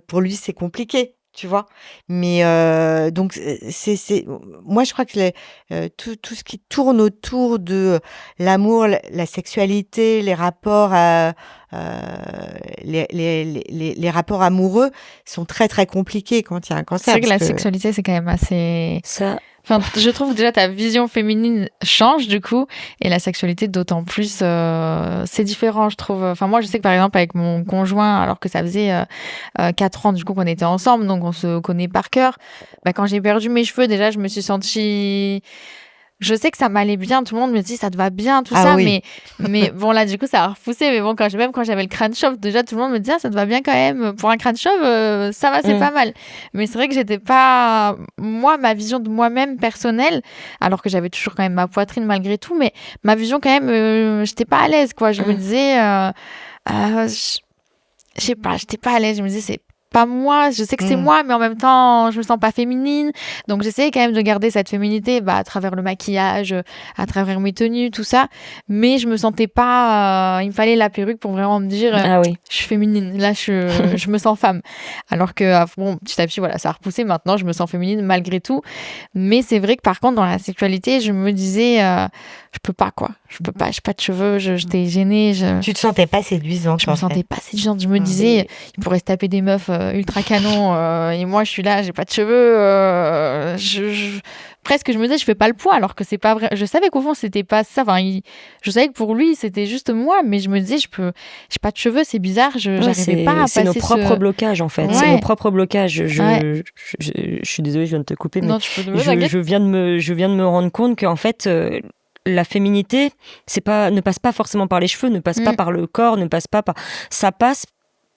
Pour lui, c'est compliqué, tu vois. Mais donc moi je crois que tout ce qui tourne autour de l'amour, la sexualité, les rapports les rapports amoureux sont très très compliqués quand il y a un cancer. C'est vrai que la sexualité c'est quand même assez Enfin, je trouve que déjà ta vision féminine change du coup et la sexualité d'autant plus c'est différent je trouve. Enfin moi je sais que par exemple avec mon conjoint alors que ça faisait 4 ans du coup qu'on était ensemble donc on se connaît par cœur, quand j'ai perdu mes cheveux déjà je me suis sentie... Je sais que ça m'allait bien, tout le monde me dit ça te va bien, tout ça, mais bon là du coup ça a repoussé, mais bon même quand j'avais le crâne chauve, déjà tout le monde me disait ça te va bien quand même, pour un crâne chauve ça va, c'est pas mal. Mais c'est vrai que j'étais pas, moi ma vision de moi-même personnelle, alors que j'avais toujours quand même ma poitrine malgré tout, mais ma vision quand même, j'étais pas à l'aise quoi, je me disais, je sais pas, j'étais pas à l'aise, je me disais pas moi, je sais que c'est moi, mais en même temps, je me sens pas féminine. Donc, j'essaie quand même de garder cette féminité à travers le maquillage, à travers mes tenues, tout ça. Mais je me sentais pas... il me fallait la perruque pour vraiment me dire, je suis féminine. Là, je me sens femme. Alors que, bon, petit à petit, voilà, ça a repoussé. Maintenant, je me sens féminine malgré tout. Mais c'est vrai que par contre, dans la sexualité, je me disais, je peux pas, quoi. Je peux pas, j'ai pas de cheveux, j'étais gênée. Tu te sentais pas séduisante, je me sentais pas séduisante. Je me disais, il pourrait se taper des meufs ultra canon et moi, je suis là, j'ai pas de cheveux. Presque, je me disais, je fais pas le poids, alors que c'est pas vrai. Je savais qu'au fond, c'était pas ça. Enfin, je savais que pour lui, c'était juste moi, mais je me disais, j'ai pas de cheveux, c'est bizarre. J'arrivais pas à passer c'est nos propres blocages, en fait. Ouais. C'est nos propres blocages. Je suis désolée, je viens de te couper, mais non, tu peux je viens de me rendre compte qu'en fait, la féminité, ne passe pas forcément par les cheveux, ne passe pas par le corps, ne passe pas par... Ça passe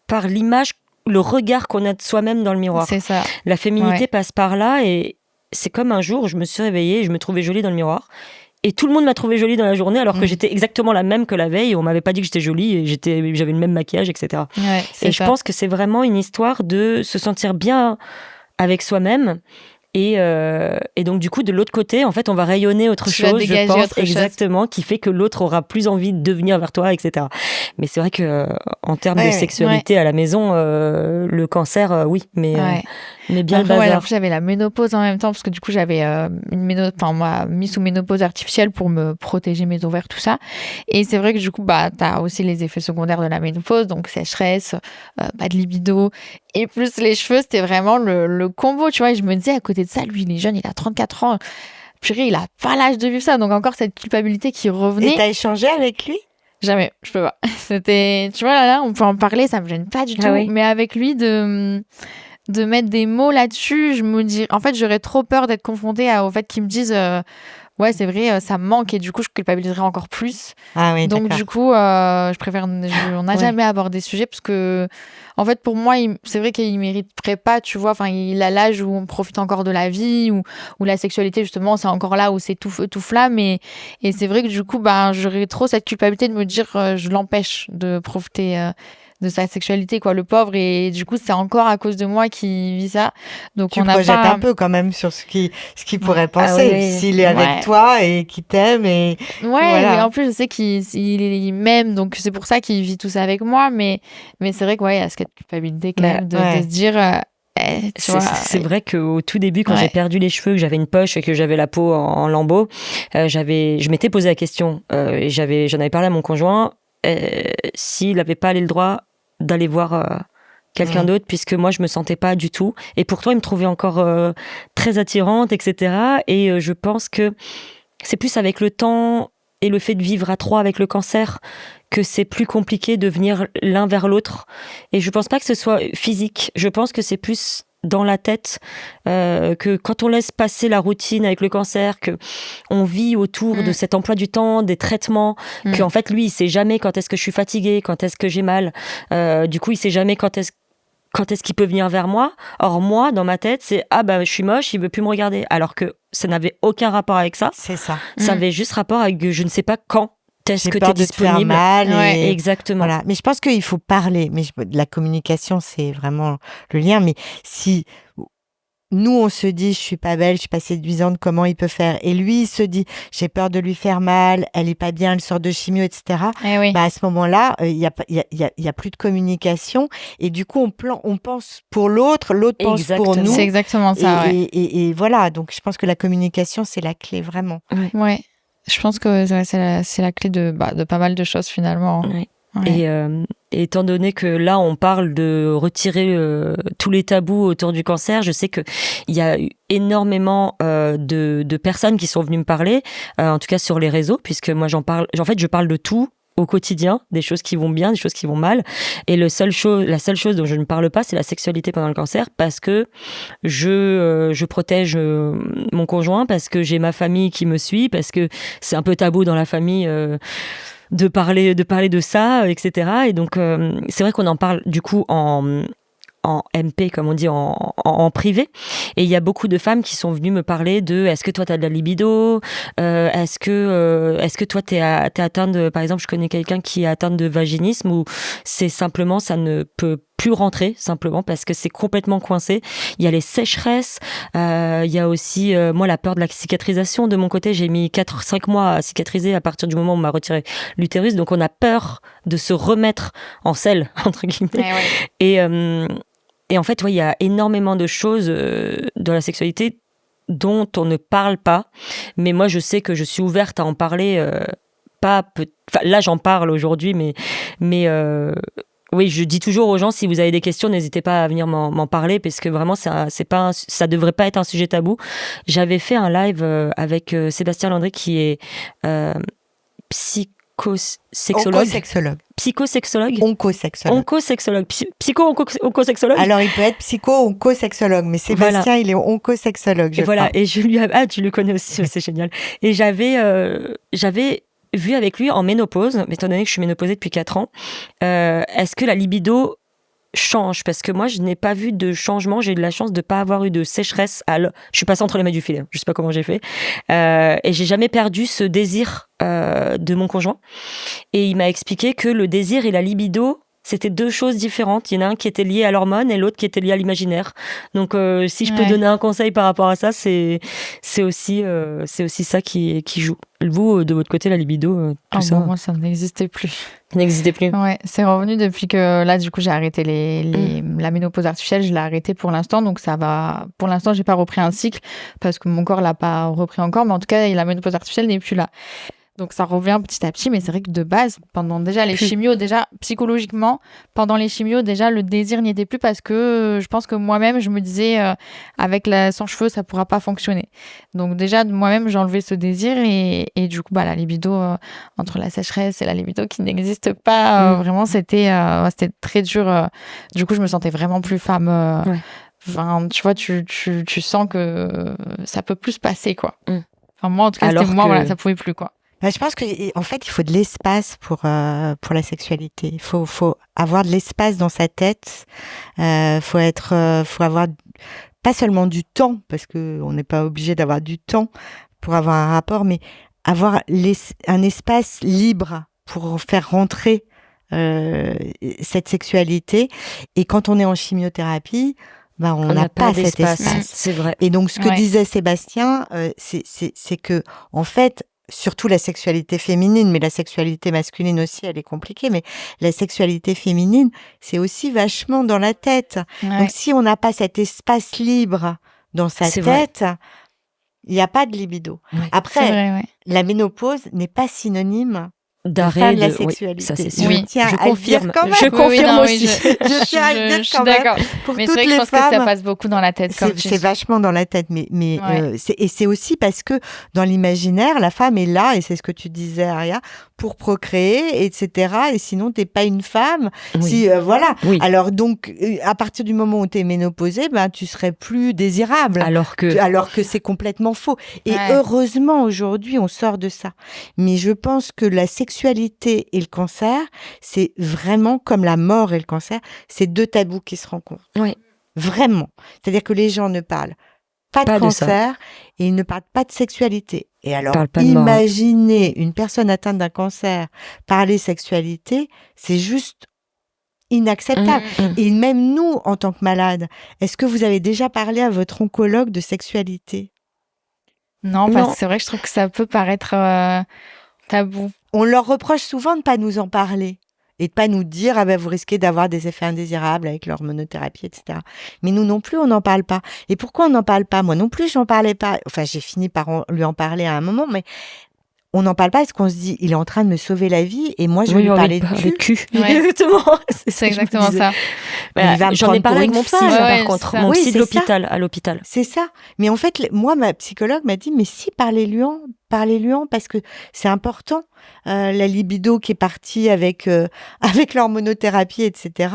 par l'image, le regard qu'on a de soi-même dans le miroir. C'est ça. La féminité passe par là, et c'est comme un jour, je me suis réveillée et je me trouvais jolie dans le miroir. Et tout le monde m'a trouvée jolie dans la journée, alors que j'étais exactement la même que la veille. Et on m'avait pas dit que j'étais jolie, et j'avais le même maquillage, etc. Et je pense que c'est vraiment une histoire de se sentir bien avec soi-même. Et donc, du coup, de l'autre côté, en fait, on va rayonner autre chose, je pense, exactement, qui fait que l'autre aura plus envie de venir vers toi, etc. Mais c'est vrai que en termes de sexualité à la maison, le cancer, oui, mais bien le bazar. Après, j'avais la ménopause en même temps, parce que du coup, j'avais on m'a mis sous ménopause artificielle pour me protéger mes ovaires, tout ça. Et c'est vrai que du coup, t'as aussi les effets secondaires de la ménopause, donc sécheresse, pas de libido. Et plus les cheveux, c'était vraiment le combo, tu vois. Et je me disais, à côté de ça, lui, il est jeune, il a 34 ans. Purée, il a pas l'âge de vivre ça. Donc encore cette culpabilité qui revenait. Et t'as échangé avec lui ? Jamais, je peux pas. C'était, tu vois, là, on peut en parler, ça me gêne pas du tout. Oui. Mais avec lui, de mettre des mots là-dessus, je me dis, en fait, j'aurais trop peur d'être confrontée au fait qu'ils me disent, ouais, c'est vrai, ça me manque, et du coup, je culpabiliserais encore plus. Ah oui, donc, d'accord. du coup, je préfère, on n'a jamais abordé ce sujet, parce que, en fait, pour moi, c'est vrai qu'il mériterait pas, tu vois, enfin, il a l'âge où on profite encore de la vie, où la sexualité, justement, c'est encore là où c'est tout feu, tout flamme, et c'est vrai que, du coup, j'aurais trop cette culpabilité de me dire, je l'empêche de profiter de sa sexualité, quoi, le pauvre. Et du coup, c'est encore à cause de moi qui vit ça. Donc, tu on a projettes un peu quand même sur ce qu'il pourrait penser, s'il est avec toi et qu'il t'aime. Et mais en plus, je sais qu'il m'aime, donc c'est pour ça qu'il vit tout ça avec moi. Mais c'est vrai qu'il y a cette culpabilité quand même de se dire... c'est vrai qu'au tout début, quand j'ai perdu les cheveux, que j'avais une poche et que j'avais la peau en lambeaux, je m'étais posé la question, et j'en avais parlé à mon conjoint, s'il n'avait pas le droit d'aller voir quelqu'un d'autre, puisque moi je me sentais pas du tout, et pourtant il me trouvait encore très attirante, etc. Et je pense que c'est plus avec le temps et le fait de vivre à trois avec le cancer que c'est plus compliqué de venir l'un vers l'autre. Et je pense pas que ce soit physique, je pense que c'est plus dans la tête, que quand on laisse passer la routine avec le cancer, que on vit autour de cet emploi du temps, des traitements, qu'en fait lui il sait jamais quand est-ce que je suis fatiguée, quand est-ce que j'ai mal, du coup il sait jamais quand est-ce qu'il peut venir vers moi. Or moi, dans ma tête, c'est je suis moche, il veut plus me regarder, alors que ça n'avait aucun rapport avec ça. C'est ça. Ça avait juste rapport avec je ne sais pas quand est-ce que tu es disponible. J'ai peur de te faire mal. Exactement. Voilà. Mais je pense qu'il faut parler. Mais la communication, c'est vraiment le lien. Mais si nous, on se dit, je suis pas belle, je suis pas séduisante, comment il peut faire ? Et lui, il se dit, j'ai peur de lui faire mal, elle est pas bien, elle sort de chimio, etc. À ce moment-là, il y a plus de communication. Et du coup, on pense pour l'autre pense pour nous. C'est exactement ça, et voilà. Donc, je pense que la communication, c'est la clé, vraiment. Ouais. Je pense que c'est la clé de pas mal de choses, finalement. Ouais. Et étant donné que là, on parle de retirer tous les tabous autour du cancer, je sais qu'il y a eu énormément de personnes qui sont venues me parler, en tout cas sur les réseaux, puisque moi j'en parle. En fait, je parle de tout au quotidien, des choses qui vont bien, des choses qui vont mal. Et la seule chose dont je ne parle pas, c'est la sexualité pendant le cancer, parce que je protège mon conjoint, parce que j'ai ma famille qui me suit, parce que c'est un peu tabou dans la famille de parler de ça, etc. Et donc, c'est vrai qu'on en parle du coup en MP, comme on dit, en privé. Et il y a beaucoup de femmes qui sont venues me parler de est-ce que toi, tu as de la libido, est-ce que toi, tu es atteinte de... Par exemple, je connais quelqu'un qui est atteinte de vaginisme, où c'est simplement, ça ne peut plus rentrer, simplement parce que c'est complètement coincé. Il y a les sécheresses, il y a aussi, moi, la peur de la cicatrisation. De mon côté, j'ai mis 4-5 mois à cicatriser à partir du moment où on m'a retiré l'utérus. Donc, on a peur de se remettre en selle, entre guillemets. Et en fait, il y a énormément de choses dans la sexualité dont on ne parle pas. Mais moi, je sais que je suis ouverte à en parler. Là, j'en parle aujourd'hui, mais oui, je dis toujours aux gens, si vous avez des questions, n'hésitez pas à venir m'en parler, parce que vraiment, ça devrait pas être un sujet tabou. J'avais fait un live avec Sébastien Landry, qui est psychosexologue. Oncosexologue. Psycho-oncosexologue. Alors, il peut être psycho-oncosexologue, mais Sébastien, il est oncosexologue, je crois. Et tu le connais aussi, c'est génial. Et j'avais vu avec lui en ménopause, étant donné que je suis ménopausée depuis 4 ans, est-ce que la libido change? Parce que moi, je n'ai pas vu de changement. J'ai eu de la chance de ne pas avoir eu de sécheresse. Je suis passée entre les mains du filet. Je ne sais pas comment j'ai fait. Et j'ai jamais perdu ce désir de mon conjoint. Et il m'a expliqué que le désir et la libido, c'était 2 choses différentes. Il y en a un qui était lié à l'hormone et l'autre qui était lié à l'imaginaire. Donc, si je peux donner un conseil par rapport à ça, c'est aussi ça qui joue. Vous, de votre côté, la libido, tout ça. Moi, ça n'existait plus. Ça n'existait plus. Ouais, c'est revenu depuis que là, du coup, j'ai arrêté la ménopause artificielle. Je l'ai arrêté pour l'instant, donc ça va. Pour l'instant, j'ai pas repris un cycle parce que mon corps l'a pas repris encore. Mais en tout cas, la ménopause artificielle n'est plus là. Donc ça revient petit à petit, mais c'est vrai que de base, pendant déjà les chimios, déjà psychologiquement, pendant les chimios, déjà le désir n'y était plus parce que je pense que moi-même, je me disais, avec sans cheveux, ça pourra pas fonctionner. Donc déjà, moi-même, j'ai enlevé ce désir et du coup, la libido, entre la sécheresse et la libido qui n'existe pas, vraiment, c'était très dur. Du coup, je me sentais vraiment plus femme. Enfin, tu vois, tu sens que ça peut plus se passer, quoi. Enfin, moi, en tout cas, c'était moi, ça pouvait plus, quoi. Je pense qu'en fait, il faut de l'espace pour la sexualité. Il faut avoir de l'espace dans sa tête. Faut avoir pas seulement du temps, parce que on n'est pas obligé d'avoir du temps pour avoir un rapport, mais avoir un espace libre pour faire rentrer cette sexualité. Et quand on est en chimiothérapie, on n'a pas cet espace. C'est vrai. Et donc, ce que disait Sébastien, c'est que, en fait, surtout la sexualité féminine, mais la sexualité masculine aussi, elle est compliquée, mais la sexualité féminine, c'est aussi vachement dans la tête. Ouais. Donc, si on n'a pas cet espace libre dans sa tête, il n'y a pas de libido. Ouais. Après, la ménopause n'est pas synonyme d'arrêt de la sexualité. Ça, c'est sûr. Je confirme. Je confirme aussi. Je tiens à le dire quand même. D'accord. Pour mais toutes c'est vrai que les je pense femmes, que ça passe beaucoup dans la tête. C'est vachement dans la tête, mais c'est aussi parce que dans l'imaginaire, la femme est là, et c'est ce que tu disais, Aria, pour procréer, etc. Et sinon, t'es pas une femme. Oui. Voilà. Oui. Alors donc, à partir du moment où t'es ménopausée, tu serais plus désirable. Alors que c'est complètement faux. Et heureusement, aujourd'hui, on sort de ça. Mais je pense que la sexualité et le cancer, c'est vraiment comme la mort et le cancer, c'est 2 tabous qui se rencontrent. Oui. Vraiment. C'est-à-dire que les gens ne parlent pas de cancer et ils ne parlent pas de sexualité. Et alors, imaginez une personne atteinte d'un cancer parler sexualité, c'est juste inacceptable. Et même nous, en tant que malades, est-ce que vous avez déjà parlé à votre oncologue de sexualité? Non, parce que c'est vrai que je trouve que ça peut paraître tabou. On leur reproche souvent de ne pas nous en parler et de ne pas nous dire vous risquez d'avoir des effets indésirables avec l'hormonothérapie, etc. Mais nous non plus, on n'en parle pas. Et pourquoi on n'en parle pas? Moi non plus, j'en parlais pas. Enfin, j'ai fini par lui en parler à un moment, mais on n'en parle pas parce qu'on se dit il est en train de me sauver la vie et moi je vais lui parler de cul. Exactement. C'est exactement ça. J'en ai parlé avec mon psy, par contre. Mon psy de l'hôpital, à l'hôpital. C'est ça. Mais en fait, moi, ma psychologue m'a dit mais si, parlez-lui en parce que c'est important. La libido qui est partie avec l'hormonothérapie, etc.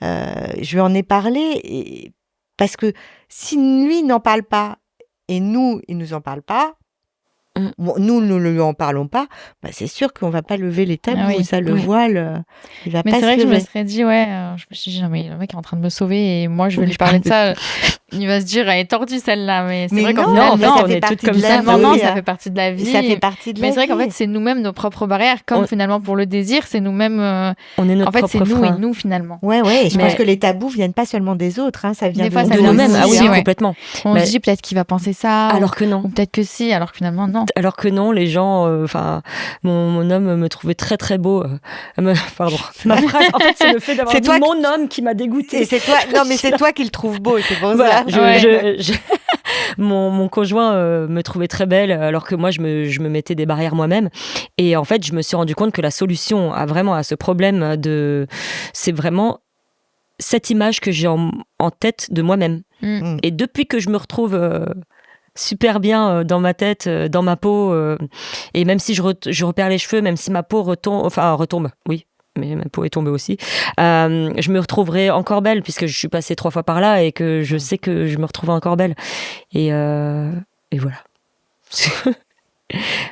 Je lui en ai parlé parce que si lui n'en parle pas et nous, il nous en parle pas. Bon, nous ne lui en parlons pas, c'est sûr qu'on va pas lever les tabous, le voile, il va mais pas se lever. Mais c'est vrai que je me serais dit, je me suis dit, non, mais le mec est en train de me sauver et moi je vais lui parler de ça. il va se dire, elle est tordue celle-là. Mais c'est Mais vrai qu'en non, fait, en fait, non, on est toutes comme ça. finalement, non, oui. ça fait partie de la vie. Ça fait partie de la Mais c'est vrai qu'en vie. fait, c'est nous-mêmes nos propres barrières. Comme finalement pour le désir, c'est nous-mêmes. On est notre En fait, c'est propre nous et frein. nous finalement. Ouais, et je Mais- pense que les tabous viennent pas seulement des autres, hein, ça vient Des fois, ça De vient nous-mêmes, ah oui, aussi, ouais. complètement. On Mais- se dit peut-être qu'il va penser ça. Alors que non. Ou peut-être que si, alors que finalement, non. Alors que non, les gens, mon homme me trouvait très très beau. Pardon, ma phrase, en fait, c'est le fait d'avoir C'est dit toi mon homme qui m'a dégoûtée. Et c'est toi, non mais c'est toi qui le trouves beau, c'est pour Voilà, ça. Ouais. mon conjoint me trouvait très belle, alors que moi, je me mettais des barrières moi-même. Et en fait, je me suis rendu compte que la solution à ce problème c'est vraiment cette image que j'ai en tête de moi-même. Mm. Et depuis que je me retrouve super bien dans ma tête, dans ma peau, et même si je repère les cheveux, même si ma peau retombe, oui, mais ma peau est tombée aussi, je me retrouverai encore belle, puisque je suis passée 3 fois par là et que je sais que je me retrouverai encore belle. Et voilà.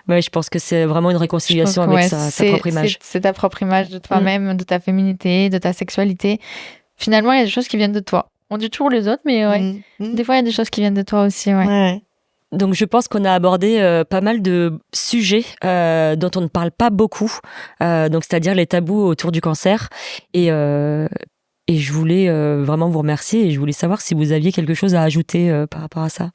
Ouais, je pense que c'est vraiment une réconciliation avec sa propre image. C'est ta propre image de toi-même, de ta féminité, de ta sexualité. Finalement, il y a des choses qui viennent de toi. On dit toujours les autres, mais ouais. Des fois, il y a des choses qui viennent de toi aussi. Ouais. Ouais. Donc je pense qu'on a abordé pas mal de sujets dont on ne parle pas beaucoup, donc c'est-à-dire les tabous autour du cancer. Et je voulais vraiment vous remercier et je voulais savoir si vous aviez quelque chose à ajouter par rapport à ça.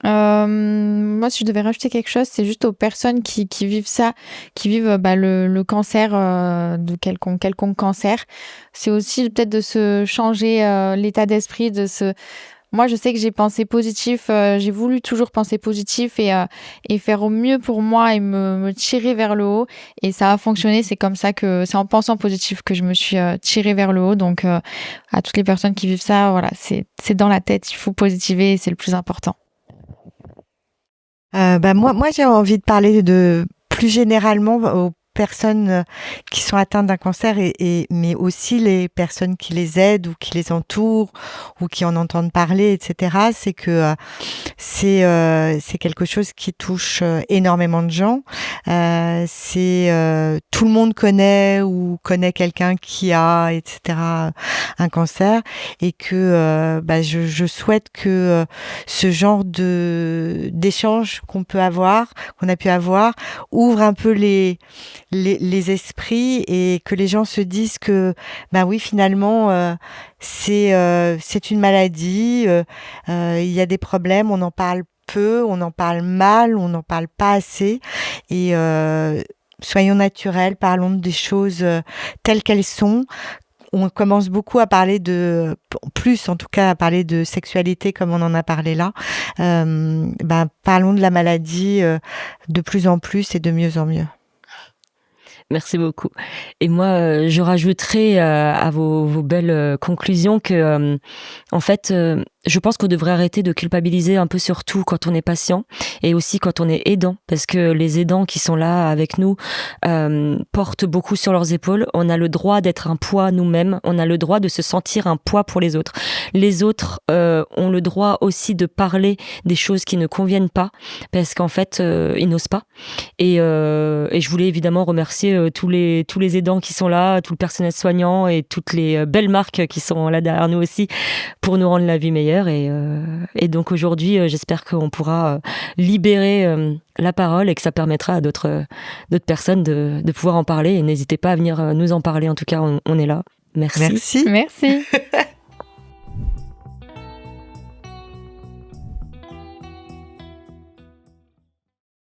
Moi, si je devais rajouter quelque chose, c'est juste aux personnes qui vivent ça, qui vivent le cancer, de quelconque cancer. C'est aussi peut-être de se changer l'état d'esprit, Moi, je sais que j'ai pensé positif, j'ai voulu toujours penser positif et faire au mieux pour moi et me tirer vers le haut. Et ça a fonctionné. C'est comme ça que c'est en pensant positif que je me suis tirée vers le haut. Donc, à toutes les personnes qui vivent ça, voilà, c'est dans la tête. Il faut positiver et c'est le plus important. Moi, j'ai envie de parler de plus généralement aux personnes qui sont atteintes d'un cancer mais aussi les personnes qui les aident ou qui les entourent ou qui en entendent parler, etc. C'est que c'est quelque chose qui touche énormément de gens. Tout le monde connaît ou connaît quelqu'un qui a, etc., un cancer, et que je souhaite que ce genre d'échange qu'on a pu avoir, ouvre un peu les esprits et que les gens se disent que oui, finalement c'est une maladie, il y a des problèmes, on en parle peu, on en parle mal, on n'en parle pas assez, et soyons naturels, parlons des choses telles qu'elles sont. On commence beaucoup à parler en tout cas à parler de sexualité comme on en a parlé là. Parlons de la maladie de plus en plus et de mieux en mieux. Merci beaucoup. Et moi, je rajouterai à vos belles conclusions que, en fait, je pense qu'on devrait arrêter de culpabiliser un peu sur tout quand on est patient et aussi quand on est aidant, parce que les aidants qui sont là avec nous portent beaucoup sur leurs épaules. On a le droit d'être un poids nous-mêmes, on a le droit de se sentir un poids pour les autres. Les autres ont le droit aussi de parler des choses qui ne conviennent pas, parce qu'en fait, ils n'osent pas. Et je voulais évidemment remercier tous les aidants qui sont là, tout le personnel soignant et toutes les belles marques qui sont là derrière nous aussi pour nous rendre la vie meilleure. Et donc aujourd'hui, j'espère qu'on pourra libérer la parole et que ça permettra à d'autres personnes de pouvoir en parler. Et n'hésitez pas à venir nous en parler. En tout cas, on est là. Merci. Merci. Merci.